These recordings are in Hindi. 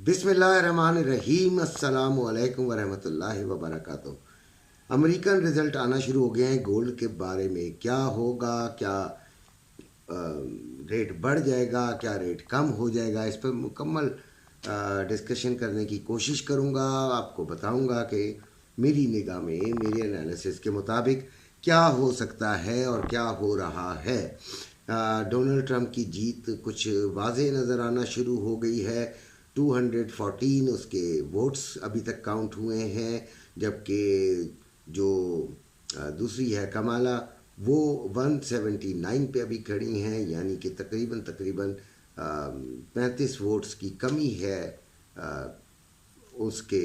बिस्मिल्लाहिर्रहमानिर्रहीम अस्सलामु अलैकुम वरहमतुल्लाहि वबरकातुहू। अमेरिकन रिजल्ट आना शुरू हो गए हैं। गोल्ड के बारे में क्या होगा, क्या रेट बढ़ जाएगा, क्या रेट कम हो जाएगा, इस पर मुकम्मल डिस्कशन करने की कोशिश करूँगा। आपको बताऊँगा कि मेरी निगाह में, मेरे एनालिसिस के मुताबिक क्या हो सकता है और क्या हो रहा है। डोनाल्ड ट्रंप की जीत कुछ वाज़ेह नज़र आना शुरू हो गई है। 214 उसके वोट्स अभी तक काउंट हुए हैं, जबकि जो दूसरी है कमाला, वो 179 पे अभी खड़ी हैं, यानी कि तकरीबन तकरीबन 35 वोट्स की कमी है उसके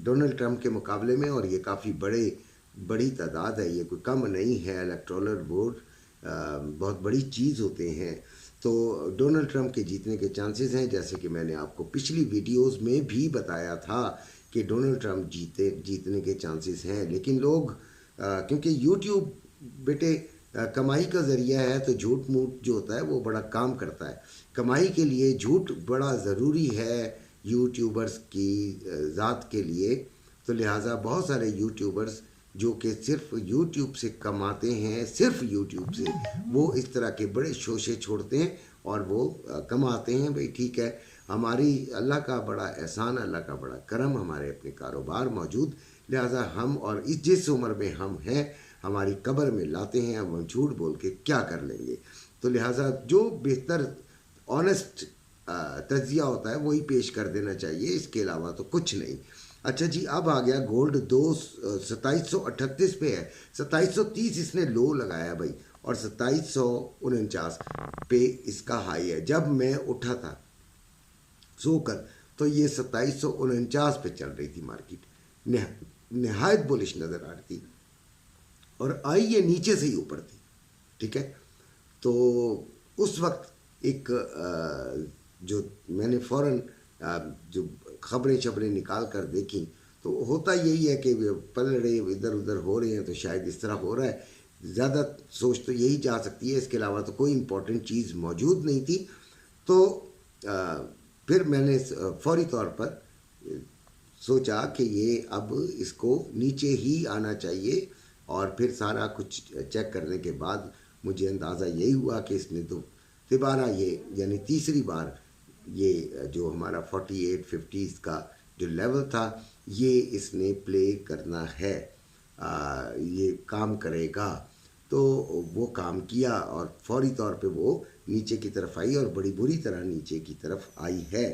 डोनाल्ड ट्रंप के मुकाबले में। और ये काफ़ी बड़ी तादाद है, ये कोई कम नहीं है। इलेक्टोरल वोट बहुत बड़ी चीज़ होते हैं। तो डोनाल्ड ट्रंप के जीतने के चांसेस हैं, जैसे कि मैंने आपको पिछली वीडियोस में भी बताया था कि डोनाल्ड ट्रंप जीतने के चांसेस हैं। लेकिन लोग क्योंकि यूट्यूब बेटे कमाई का ज़रिया है, तो झूठ मूठ जो होता है वो बड़ा काम करता है। कमाई के लिए झूठ बड़ा ज़रूरी है यूट्यूबर्स की ज़ात के लिए। तो लिहाजा बहुत सारे यूट्यूबर्स जो कि सिर्फ यूट्यूब से कमाते हैं, सिर्फ यूट्यूब से, वो इस तरह के बड़े शोशे छोड़ते हैं और वो कमाते हैं। भाई ठीक है, हमारी अल्लाह का बड़ा एहसान, अल्लाह का बड़ा करम, हमारे अपने कारोबार मौजूद। लिहाजा हम और जिस उम्र में हम हैं, हमारी कब्र में लाते हैं, हम झूठ बोल के क्या कर लेंगे। तो लिहाजा जो बेहतर ऑनेस्ट तजिया होता है वही पेश कर देना चाहिए, इसके अलावा तो कुछ नहीं। अच्छा जी, अब आ गया गोल्ड 2738 पे है। 2730 इसने लो लगाया भाई, और 2749 पे इसका हाई है। जब मैं उठा था सोकर तो ये 2749 पे चल रही थी मार्केट, नहायत बुलिश नज़र आ रही थी, और आई ये नीचे से ही ऊपर थी। ठीक है, तो उस वक्त एक जो मैंने फ़ौरन जो खबरें निकाल कर देखी, तो होता यही है कि पलड़े इधर उधर हो रहे हैं, तो शायद इस तरह हो रहा है। ज़्यादा सोच तो यही जा सकती है, इसके अलावा तो कोई इम्पोर्टेंट चीज़ मौजूद नहीं थी। तो फिर मैंने फौरी तौर पर सोचा कि ये अब इसको नीचे ही आना चाहिए, और फिर सारा कुछ चेक करने के बाद मुझे अंदाज़ा यही हुआ कि इसने तो दोबारा ये, यानी तीसरी बार ये जो हमारा 4850 का जो लेवल था, ये इसने प्ले करना है, ये काम करेगा। तो वो काम किया और फौरी तौर पे वो नीचे की तरफ आई, और बड़ी बुरी तरह नीचे की तरफ आई है।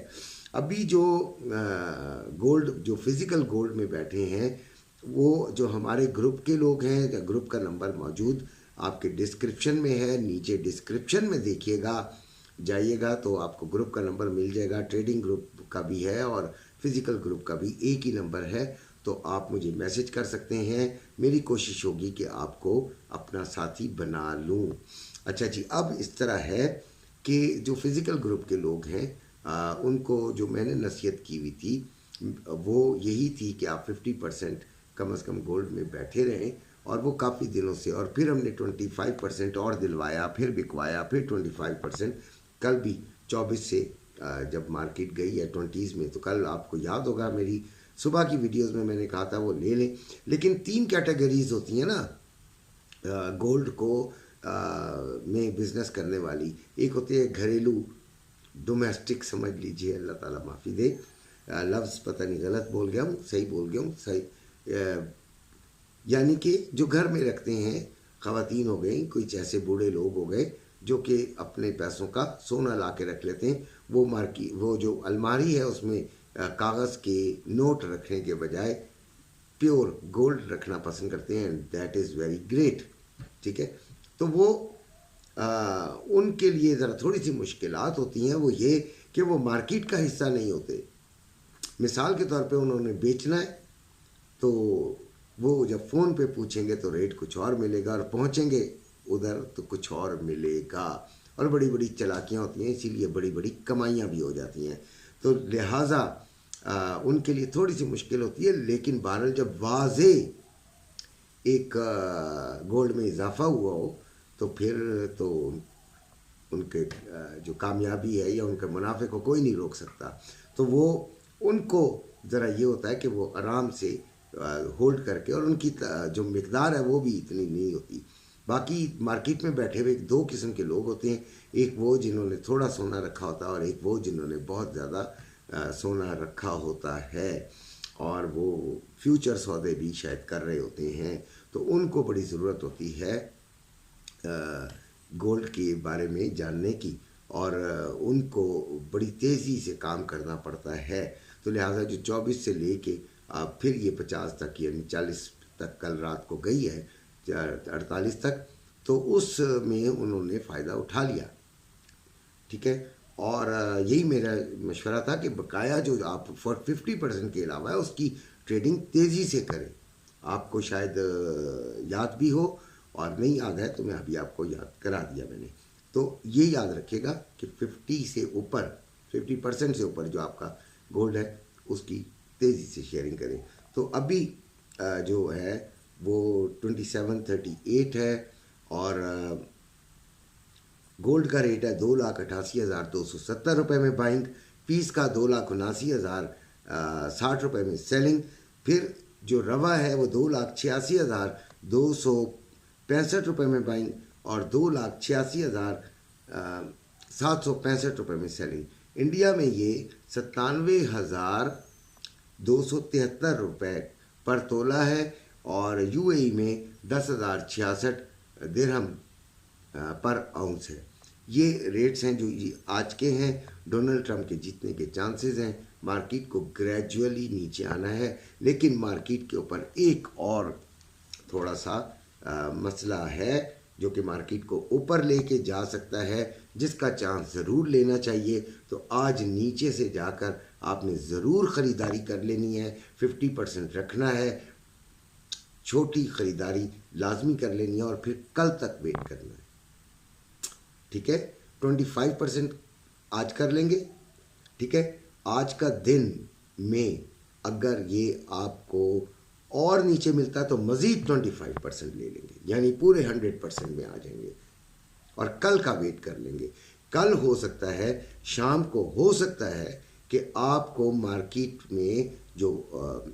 अभी जो गोल्ड, जो फिज़िकल गोल्ड में बैठे हैं, वो जो हमारे ग्रुप के लोग हैं, ग्रुप का नंबर मौजूद आपके डिस्क्रिप्शन में है। नीचे डिस्क्रिप्शन में देखिएगा, जाइएगा तो आपको ग्रुप का नंबर मिल जाएगा। ट्रेडिंग ग्रुप का भी है और फिज़िकल ग्रुप का भी एक ही नंबर है, तो आप मुझे मैसेज कर सकते हैं। मेरी कोशिश होगी कि आपको अपना साथी बना लूँ। अच्छा जी, अब इस तरह है कि जो फिज़िकल ग्रुप के लोग हैं, उनको जो मैंने नसीहत की हुई थी वो यही थी कि आप 50% कम से कम गोल्ड में बैठे रहें, और वो काफ़ी दिनों से। और फिर हमने 25% और दिलवाया, फिर बिकवाया, फिर 25%। कल भी 24 से जब मार्केट गई है 20s में, तो कल आपको याद होगा मेरी सुबह की वीडियोस में मैंने कहा था वो ले लें। लेकिन 3 कैटेगरीज होती हैं ना गोल्ड को में बिज़नेस करने वाली। एक होती है घरेलू, डोमेस्टिक समझ लीजिए, अल्लाह ताला माफ़ी दे, लफ्ज़ पता नहीं गलत बोल गया हूँ, सही बोल गया हूँ, सही, यानी कि जो घर में रखते हैं, ख़वातीन हो गई, कुछ ऐसे बूढ़े लोग हो गए जो कि अपने पैसों का सोना ला के रख लेते हैं। वो जो अलमारी है उसमें कागज़ के नोट रखने के बजाय प्योर गोल्ड रखना पसंद करते हैं, दैट इज़ वेरी ग्रेट। ठीक है, तो वो उनके लिए ज़रा थोड़ी सी मुश्किलात होती हैं। वो ये कि वो मार्केट का हिस्सा नहीं होते। मिसाल के तौर पे उन्होंने बेचना है, तो वो जब फ़ोन पे पूछेंगे तो रेट कुछ और मिलेगा, और पहुंचेंगे उधर तो कुछ और मिलेगा, और बड़ी बड़ी चालाकियाँ होती हैं, इसीलिए बड़ी बड़ी कमाइयाँ भी हो जाती हैं। तो लिहाजा उनके लिए थोड़ी सी मुश्किल होती है। लेकिन बहरहाल जब वाज़े एक गोल्ड में इजाफा हुआ हो, तो फिर तो उनके जो कामयाबी है या उनके मुनाफे को कोई नहीं रोक सकता। तो वो उनको ज़रा ये होता है कि वो आराम से होल्ड करके, और उनकी जो मिकदार है वो भी इतनी नहीं होती। बाकी मार्केट में बैठे हुए दो किस्म के लोग होते हैं, एक वो जिन्होंने थोड़ा सोना रखा होता है और एक वो जिन्होंने बहुत ज़्यादा सोना रखा होता है और वो फ्यूचर सौदे भी शायद कर रहे होते हैं। तो उनको बड़ी ज़रूरत होती है गोल्ड के बारे में जानने की, और उनको बड़ी तेज़ी से काम करना पड़ता है। तो लिहाजा जो 24 से लेके फिर ये 50 तक यानी 40 तक कल रात को गई है, 48 तक, तो उसमें उन्होंने फ़ायदा उठा लिया। ठीक है, और यही मेरा मशवरा था कि बकाया जो आप 50% के अलावा है उसकी ट्रेडिंग तेज़ी से करें। आपको शायद याद भी हो, और नहीं याद है तो मैं अभी आपको याद करा दिया मैंने। तो ये याद रखिएगा कि 50% से ऊपर जो आपका गोल्ड है उसकी तेज़ी से शेयरिंग करें। तो अभी जो है वो 2738 है, और गोल्ड का रेट है 2,88,270 रुपये में बाइंग, पीस का 2,79,060 रुपये में सेलिंग। फिर जो रवा है वो 2,86,265 रुपये में बाइंग और 2,86,765 रुपये में सेलिंग। इंडिया में ये 97,273 रुपये पर तोला है, और यूएई में 10,066 दिरहम पर आउंस है। ये रेट्स हैं जो आज के हैं। डोनाल्ड ट्रंप के जीतने के चांसेस हैं। मार्केट को ग्रेजुअली नीचे आना है, लेकिन मार्केट के ऊपर एक और थोड़ा सा मसला है जो कि मार्केट को ऊपर लेके जा सकता है, जिसका चांस ज़रूर लेना चाहिए। तो आज नीचे से जाकर आपने ज़रूर ख़रीदारी कर लेनी है, 50% रखना है, छोटी ख़रीदारी लाजमी कर लेनी है, और फिर कल तक वेट करना है। ठीक है, 25% आज कर लेंगे। ठीक है, आज का दिन में अगर ये आपको और नीचे मिलता है तो मज़ीद 25% ले लेंगे, यानी पूरे 100% में आ जाएंगे, और कल का वेट कर लेंगे। कल हो सकता है शाम को, हो सकता है कि आपको मार्केट में जो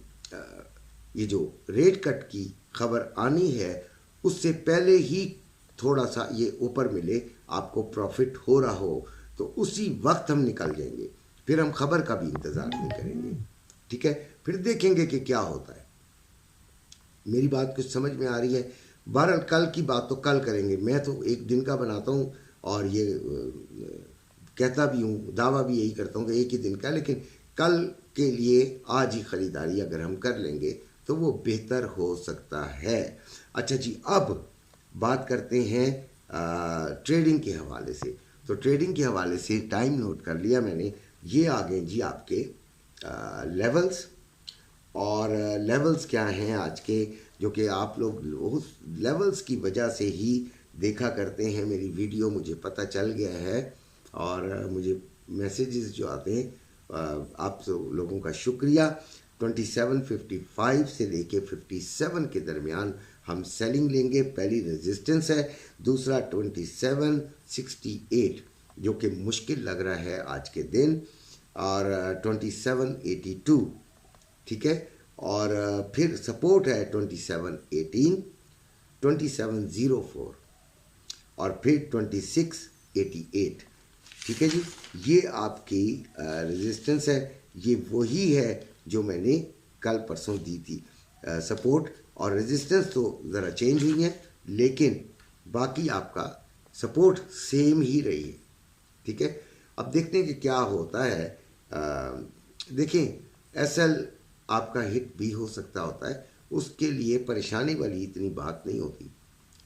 ये जो रेट कट की खबर आनी है उससे पहले ही थोड़ा सा ये ऊपर मिले, आपको प्रॉफिट हो रहा हो, तो उसी वक्त हम निकल जाएंगे। फिर हम खबर का भी इंतज़ार नहीं करेंगे। ठीक है, फिर देखेंगे कि क्या होता है। मेरी बात कुछ समझ में आ रही है? बहरहाल कल की बात तो कल करेंगे। मैं तो एक दिन का बनाता हूँ और ये कहता भी हूँ, दावा भी यही करता हूँ कि एक ही दिन का, लेकिन कल के लिए आज ही ख़रीदारी अगर हम कर लेंगे तो वो बेहतर हो सकता है। अच्छा जी, अब बात करते हैं ट्रेडिंग के हवाले से। तो ट्रेडिंग के हवाले से टाइम नोट कर लिया मैंने। ये आ गए जी आपके लेवल्स, और लेवल्स क्या हैं आज के, जो कि आप लोग उस लेवल्स की वजह से ही देखा करते हैं मेरी वीडियो, मुझे पता चल गया है, और मुझे मैसेजेस जो आते हैं आप सब लोगों का शुक्रिया। 2755 से लेके 57 के दरमियान हम सेलिंग लेंगे। पहली रेजिस्टेंस है, दूसरा 2768 जो कि मुश्किल लग रहा है आज के दिन, और 2782। ठीक है, और फिर सपोर्ट है 2718, 2704 और फिर 2688। ठीक है जी, ये आपकी रेजिस्टेंस है। ये वही है जो मैंने कल परसों दी थी। सपोर्ट और रेजिस्टेंस तो ज़रा चेंज हुई है, लेकिन बाकी आपका सपोर्ट सेम ही रही है। ठीक है, अब देखते हैं कि क्या होता है। देखें, एसएल आपका हिट भी हो सकता होता है, उसके लिए परेशानी वाली इतनी बात नहीं होती।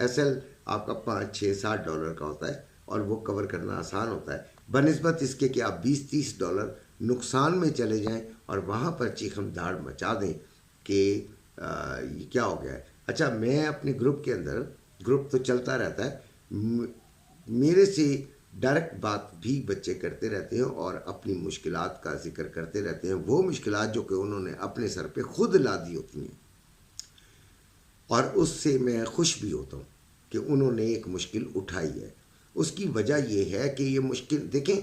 एसएल आपका 5, 6, 7 डॉलर का होता है और वो कवर करना आसान होता है, बनिस्बत इसके कि आप 20-30 डॉलर नुकसान में चले जाएं और वहाँ पर चीखम दाड़ मचा दें कि ये क्या हो गया है। अच्छा, मैं अपने ग्रुप के अंदर, ग्रुप तो चलता रहता है, मेरे से डायरेक्ट बात भी बच्चे करते रहते हैं और अपनी मुश्किलात का जिक्र करते रहते हैं, वो मुश्किलात जो कि उन्होंने अपने सर पे खुद ला दी होती हैं, और उससे मैं खुश भी होता हूँ कि उन्होंने एक मुश्किल उठाई है। उसकी वजह ये है कि ये मुश्किल, देखें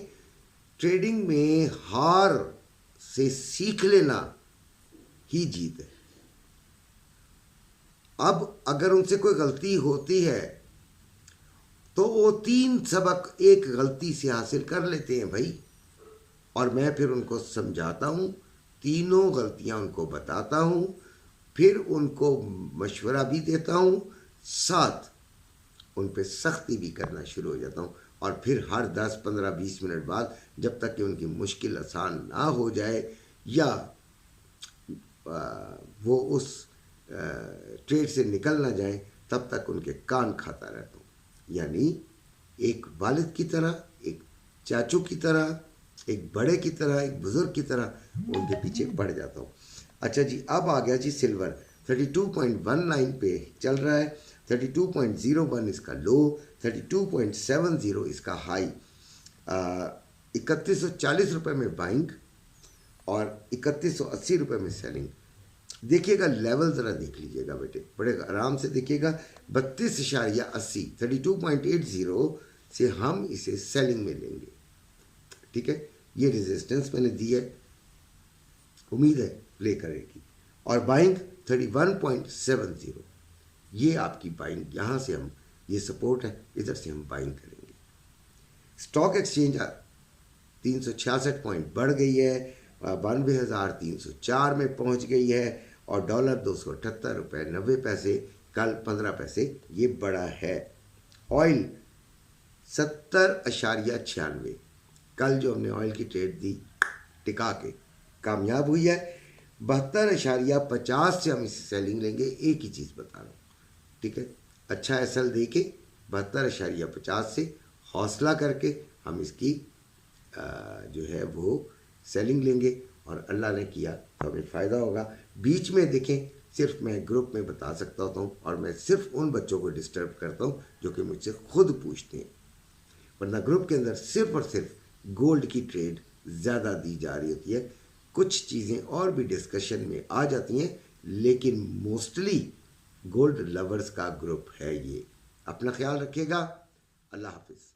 ट्रेडिंग में हार से सीख लेना ही जीत है। अब अगर उनसे कोई गलती होती है तो वो 3 सबक एक गलती से हासिल कर लेते हैं भाई, और मैं फिर उनको समझाता हूँ, तीनों गलतियाँ उनको बताता हूँ, फिर उनको मशवरा भी देता हूँ, साथ उन पे सख्ती भी करना शुरू हो जाता हूँ। और फिर हर 10, 15, 20 मिनट बाद जब तक कि उनकी मुश्किल आसान ना हो जाए या वो उस ट्रेड से निकल ना जाए, तब तक उनके कान खाता रहता हूँ। यानी एक वालिद की तरह, एक चाचू की तरह, एक बड़े की तरह, एक बुज़ुर्ग की तरह उनके पीछे पड़ जाता हूँ। अच्छा जी, अब आ गया जी सिल्वर 32.19 पे चल रहा है, 32.01 इसका लो, 32.70 इसका हाई, 3140 रुपये में बाइंग और 3180 रुपये में सेलिंग। देखिएगा लेवल ज़रा देख लीजिएगा बेटे, बड़े आराम से देखिएगा। 32.80 32.80 से हम इसे सेलिंग में लेंगे, ठीक है। ये रेजिस्टेंस मैंने दी है, उम्मीद है प्ले करेगी। और बाइंग 31.70, ये आपकी बाइंग, यहाँ से हम, ये सपोर्ट है, इधर से हम बाइंग करेंगे। स्टॉक एक्सचेंज 366 पॉइंट बढ़ गई है, 92,304 में पहुँच गई है, और डॉलर 278 रुपये 90 पैसे, कल 15 पैसे ये बढ़ा है। ऑयल 70.96, कल जो हमने ऑयल की ट्रेड दी टिका के कामयाब हुई है। 72.50 से हम इसे सेलिंग लेंगे, एक ही चीज़ बता रहा हूँ, ठीक है। अच्छा एसएल दे के 72.50 से हौसला करके हम इसकी जो है वो सेलिंग लेंगे, और अल्लाह ने किया तो हमें फ़ायदा होगा। बीच में देखें, सिर्फ मैं ग्रुप में बता सकता होता हूँ, और मैं सिर्फ उन बच्चों को डिस्टर्ब करता हूँ जो कि मुझसे खुद पूछते हैं, वरना ग्रुप के अंदर सिर्फ और सिर्फ गोल्ड की ट्रेड ज़्यादा दी जा रही होती है। कुछ चीज़ें और भी डिस्कशन में आ जाती हैं, लेकिन मोस्टली गोल्ड लवर्स का ग्रुप है ये। अपना ख्याल रखिएगा, अल्लाह हाफिज़।